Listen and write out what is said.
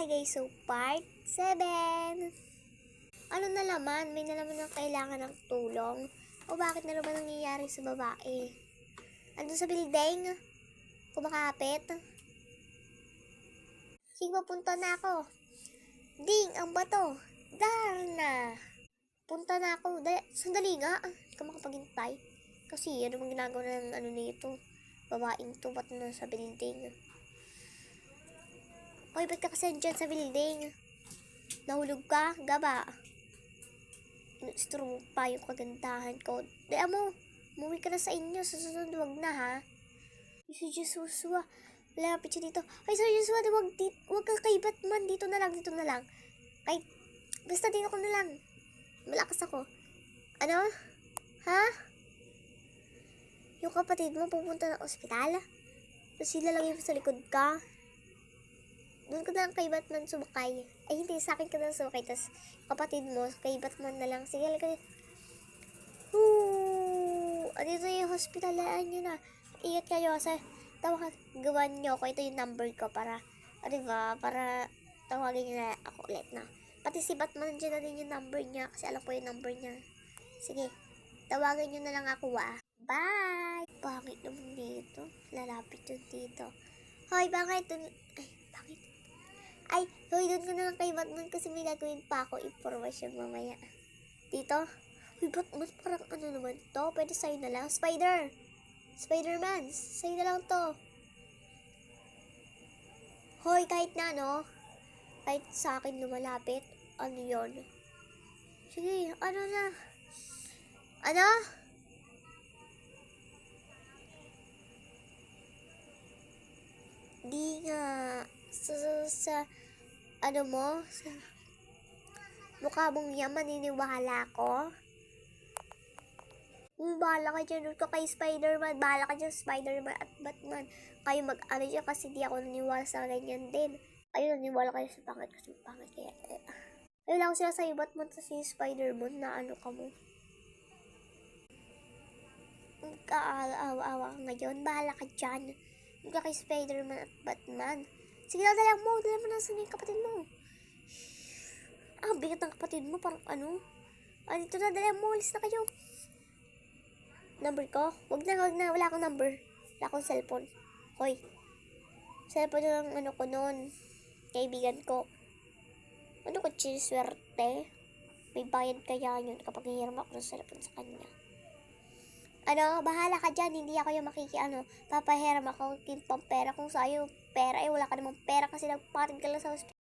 Okay guys, so part 7. Ano na naman? May nalaman ng kailangan ng tulong? O bakit na naman nangyayari sa babae? Andun sa building? Kumakapit? Sige, papunta na ako. Ding, ang bato. Darna. Punta na ako. Sandali nga. Hindi ka makapaghintay. Kasi ano bang ginagawa ng ano nito? Babaeng to, ba't na sa building? Hoy, ba't ka kasi dyan sa building? Nahulog ka? Gaba. Inustro pa yung kagandahan ko. Daya mo, umuwi ka na sa inyo. Susunod, wag na ha. Si Joshua, malapit siya dito. Ay, Sir Joshua, wag ka kay Batman. Dito na lang. Ay, basta dito ko na lang. Malakas ako. Ano? Ha? Yung kapatid mo pupunta ng ospital? Tapos sila lang yung sa likod ka? Doon ka na lang kay Batman sumakay. Ay, hindi. Sa akin ka na sumakay. Tapos, kapatid mo, kay Batman na lang. Sige, lang. Dito yung hospital. Laan nyo na. Ingat kayo. Gawan nyo ako. Ito yung number ko para, diba? Para tawagin nyo na ako ulit na. Pati si Batman dyan na din yung number niya. Kasi alam ko yung number niya. Sige. Tawagan nyo na lang ako Bye! Bakit naman dito? Lalapit yun dito. Hoy, bakit? Ay, hoy, doon ko na lang kay Batman kasi may gagawin pa ako informasyon mamaya. Dito? Hoy, Batman, parang ano naman to? Pwede sa'yo na lang. Spider-Man, sa'yo na lang to. Hoy, kahit na, no? Kahit sa akin lumalapit. Ano yon? Sige, ano na? Ano? Di nga. Sa ano mo? Sa mukha mong yan, maniniwala ko? Bahala ka dyan. Doon ka kay Spider-Man. Bahala ka dyan, Spider-Man at Batman. Kayo mag-ano dyan kasi di ako naniwala sa ganyan din. Kayo naniwala kayo sa pangit kasi pangit kaya. Ayun lang sila sa'yo, Batman sa si Spider-Man na ano ka mo. Kaawa-awa ka ngayon. Bahala ka dyan. Doon ka kay Spider-Man at Batman. Sige lang, dala mo na sa yung kapatid mo. Bigat ng kapatid mo, parang ano. Dito na, dala mo, alis na kayo. Number ko? Wag na, wala akong number. Wala akong cellphone. Hoy, cellphone ng ano ko noon. Kaibigan ko. Ano ko, swerte? May bayad kaya yun kapag hihiram ako ng cellphone sa kanya. Bahala ka dyan, hindi ako yung papahiram ako yung pampera kung sa'yo pera, wala ka namang pera kasi nagpatid ka lang sa hospital.